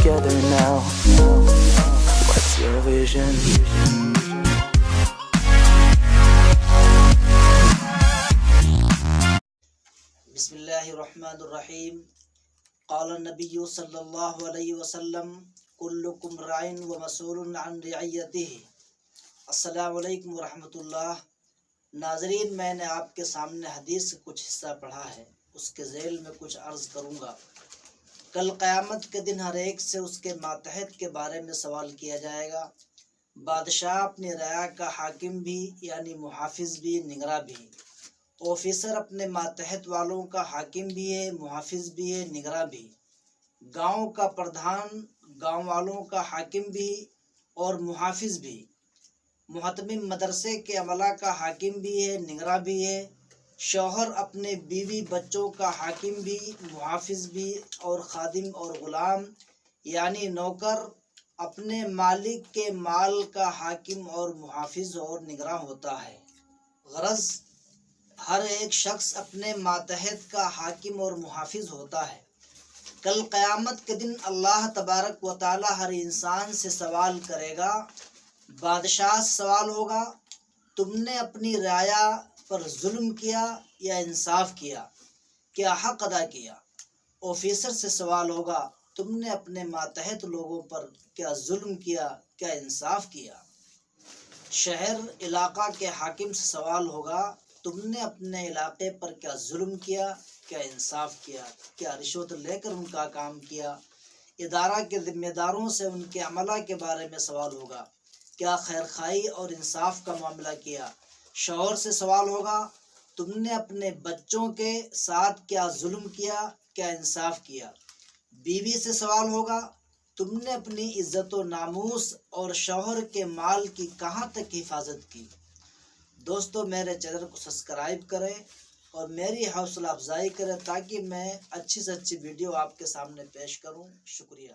together now. What's your vision? بسم اللہ الرحمن الرحیم. قال النبی صلی اللہ علیہ وسلم کلکم رائن ومسئول عن رعیتہ. السلام علیکم ورحمۃ اللہ. ناظرین، میں نے آپ کے سامنے حدیث کا کچھ حصہ پڑھا ہے، اس کے ذیل میں کچھ عرض کروں گا. کل قیامت کے دن ہر ایک سے اس کے ماتحت کے بارے میں سوال کیا جائے گا. بادشاہ اپنی رعایا کا حاکم بھی یعنی محافظ بھی، نگراں بھی. آفیسر اپنے ماتحت والوں کا حاکم بھی ہے، محافظ بھی ہے، نگراں بھی. گاؤں کا پردھان گاؤں والوں کا حاکم بھی اور محافظ بھی. محتمم مدرسے کے عملہ کا حاکم بھی ہے، نگراں بھی ہے. شوہر اپنے بیوی بچوں کا حاکم بھی، محافظ بھی اور خادم اور غلام یعنی نوکر اپنے مالک کے مال کا حاکم اور محافظ اور نگراں ہوتا ہے. غرض ہر ایک شخص اپنے ماتحت کا حاکم اور محافظ ہوتا ہے. کل قیامت کے دن اللہ تبارک و تعالی ہر انسان سے سوال کرے گا. بادشاہ سے سوال ہوگا، تم نے اپنی رعایا پر ظلم کیا یا انصاف کیا، کیا حق ادا کیا؟ آفیسر سے سوال ہوگا، تم نے اپنے ماتحت لوگوں پر کیا ظلم کیا، کیا انصاف کیا؟ شہر علاقہ کے حاکم سے سوال ہوگا، تم نے اپنے علاقے پر کیا ظلم کیا، کیا انصاف کیا، کیا رشوت لے کر ان کا کام کیا؟ ادارہ کے ذمہ داروں سے ان کے عملہ کے بارے میں سوال ہوگا، کیا خیرخواہی اور انصاف کا معاملہ کیا؟ شوہر سے سوال ہوگا، تم نے اپنے بچوں کے ساتھ کیا ظلم کیا، کیا انصاف کیا؟ بیوی سے سوال ہوگا، تم نے اپنی عزت و ناموس اور شوہر کے مال کی کہاں تک حفاظت کی؟ دوستو، میرے چینل کو سبسکرائب کریں اور میری حوصلہ افزائی کریں تاکہ میں اچھی سے اچھی ویڈیو آپ کے سامنے پیش کروں. شکریہ.